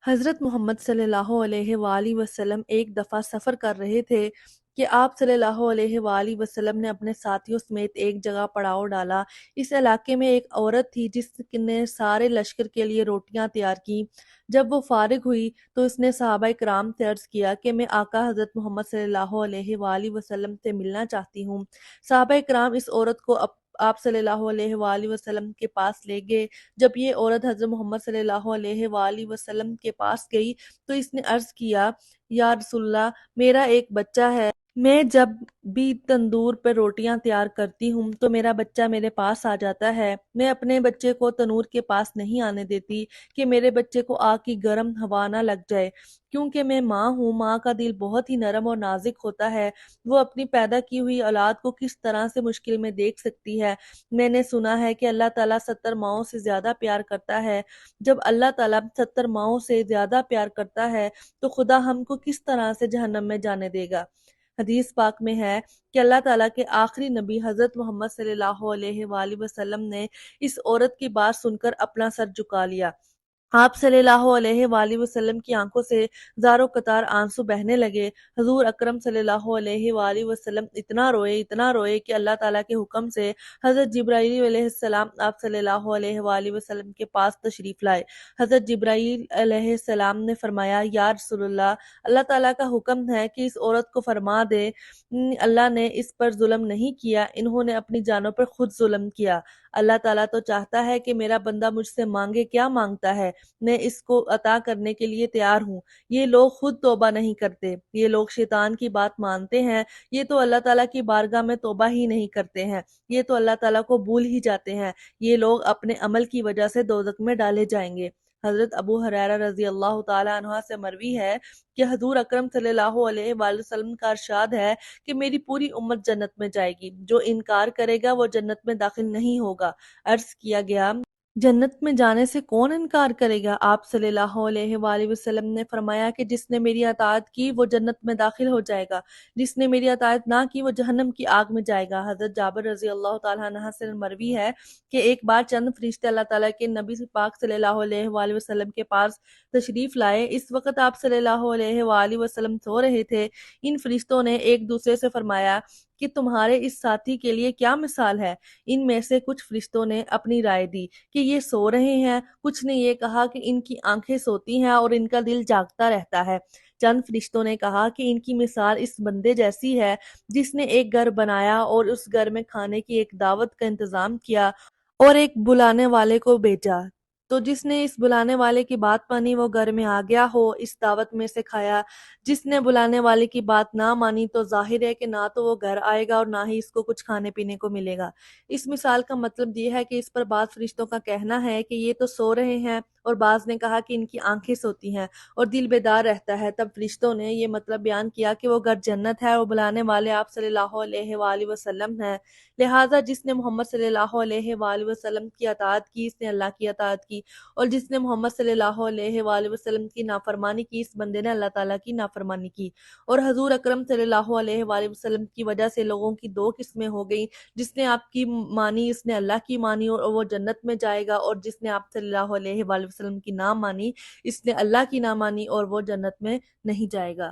حضرت محمد صلی اللہ علیہ وآلہ وسلم ایک دفعہ سفر کر رہے تھے کہ آپ صلی اللہ علیہ وآلہ وسلم نے اپنے ساتھیوں سمیت ایک جگہ پڑاؤ ڈالا۔ اس علاقے میں ایک عورت تھی جس نے سارے لشکر کے لیے روٹیاں تیار کی۔ جب وہ فارغ ہوئی تو اس نے صحابہ کرام سے عرض کیا کہ میں آقا حضرت محمد صلی اللہ علیہ وآلہ وسلم سے ملنا چاہتی ہوں۔ صحابہ کرام اس عورت کو آپ صلی اللہ علیہ وآلہ وسلم کے پاس لے گئے۔ جب یہ عورت حضرت محمد صلی اللہ علیہ وآلہ وسلم کے پاس گئی تو اس نے عرض کیا، یا رسول اللہ، میرا ایک بچہ ہے۔ میں جب بھی تندور پہ روٹیاں تیار کرتی ہوں تو میرا بچہ میرے پاس آ جاتا ہے۔ میں اپنے بچے کو تنور کے پاس نہیں آنے دیتی کہ میرے بچے کو آگ کی گرم ہوا نہ لگ جائے، کیونکہ میں ماں ہوں۔ ماں کا دل بہت ہی نرم اور نازک ہوتا ہے، وہ اپنی پیدا کی ہوئی اولاد کو کس طرح سے مشکل میں دیکھ سکتی ہے۔ میں نے سنا ہے کہ اللہ تعالیٰ 70 ماؤں سے زیادہ پیار کرتا ہے۔ جب اللہ تعالیٰ 70 ماؤں سے زیادہ پیار کرتا ہے تو خدا ہم کو کس طرح سے جہنم میں جانے دے گا۔ حدیث پاک میں ہے کہ اللہ تعالیٰ کے آخری نبی حضرت محمد صلی اللہ علیہ وآلہ وسلم نے اس عورت کی بات سن کر اپنا سر جھکا لیا۔ آپ صلی اللہ علیہ وآلہ وسلم کی آنکھوں سے زاروں قطار آنسو بہنے لگے۔ حضور اکرم صلی اللہ علیہ وآلہ وسلم اتنا روئے کہ اللہ تعالیٰ کے حکم سے حضرت جبرائیل علیہ السلام آپ صلی اللہ علیہ وآلہ وسلم کے پاس تشریف لائے۔ حضرت جبرائیل علیہ السلام نے فرمایا، یا رسول اللہ، اللہ تعالیٰ کا حکم ہے کہ اس عورت کو فرما دے، اللہ نے اس پر ظلم نہیں کیا، انہوں نے اپنی جانوں پر خود ظلم کیا۔ اللہ تعالیٰ تو چاہتا ہے کہ میرا بندہ مجھ سے مانگے، کیا مانگتا ہے میں اس کو عطا کرنے کے لیے تیار ہوں۔ یہ لوگ خود توبہ نہیں کرتے، یہ لوگ شیطان کی بات مانتے ہیں، یہ تو اللہ تعالیٰ کی بارگاہ میں توبہ ہی نہیں کرتے ہیں، یہ تو اللہ تعالیٰ کو بھول ہی جاتے ہیں، یہ لوگ اپنے عمل کی وجہ سے دوزخ میں ڈالے جائیں گے۔ حضرت ابو ہریرہ رضی اللہ تعالیٰ عنہ سے مروی ہے کہ حضور اکرم صلی اللہ علیہ وآلہ وسلم کا ارشاد ہے کہ میری پوری امت جنت میں جائے گی، جو انکار کرے گا وہ جنت میں داخل نہیں ہوگا۔ عرض کیا گیا، جنت میں جانے سے کون انکار کرے گا؟ آپ صلی اللہ علیہ وآلہ وسلم نے فرمایا کہ جس نے میری اطاعت کی وہ جنت میں داخل ہو جائے گا، جس نے میری اطاعت نہ کی وہ جہنم کی آگ میں جائے گا۔ حضرت جابر رضی اللہ تعالیٰ عنہ سے مروی ہے کہ ایک بار چند فرشتے اللہ تعالیٰ کے نبی پاک صلی اللہ علیہ وآلہ وسلم کے پاس تشریف لائے۔ اس وقت آپ صلی اللہ علیہ وآلہ وسلم سو رہے تھے۔ ان فرشتوں نے ایک دوسرے سے فرمایا کہ تمہارے اس ساتھی کے لیے کیا مثال ہے؟ ان میں سے کچھ فرشتوں نے اپنی رائے دی کہ یہ سو رہے ہیں، کچھ نے یہ کہا کہ ان کی آنکھیں سوتی ہیں اور ان کا دل جاگتا رہتا ہے۔ چند فرشتوں نے کہا کہ ان کی مثال اس بندے جیسی ہے جس نے ایک گھر بنایا اور اس گھر میں کھانے کی ایک دعوت کا انتظام کیا اور ایک بلانے والے کو بھیجا، تو جس نے اس بلانے والے کی بات مانی وہ گھر میں آ گیا ہو، اس دعوت میں سے کھایا۔ جس نے بلانے والے کی بات نہ مانی تو ظاہر ہے کہ نہ تو وہ گھر آئے گا اور نہ ہی اس کو کچھ کھانے پینے کو ملے گا۔ اس مثال کا مطلب یہ ہے کہ اس پر بعض فرشتوں کا کہنا ہے کہ یہ تو سو رہے ہیں، اور بعض نے کہا کہ ان کی آنکھیں سوتی ہیں اور دل بیدار رہتا ہے۔ تب فرشتوں نے یہ مطلب بیان کیا کہ وہ گھر جنت ہے اور بلانے والے آپ صلی اللہ علیہ وآلہ وسلم ہیں، لہٰذا جس نے محمد صلی اللہ علیہ وآلہ وسلم کی اطاعت کی اس نے اللہ کی اطاعت کی، اور جس نے محمد صلی اللہ علیہ وآلہ وسلم کی نافرمانی کی اس بندے نے اللہ تعالیٰ کی نافرمانی کی۔ اور حضور اکرم صلی اللہ علیہ وآلہ وسلم کی وجہ سے لوگوں کی دو قسمیں ہو گئیں، جس نے آپ کی مانی اس نے اللہ کی مانی اور وہ جنت میں جائے گا، اور جس نے آپ صلی اللہ علیہ وآلہ وسلم کی نہ مانی اس نے اللہ کی نہ مانی اور وہ جنت میں نہیں جائے گا۔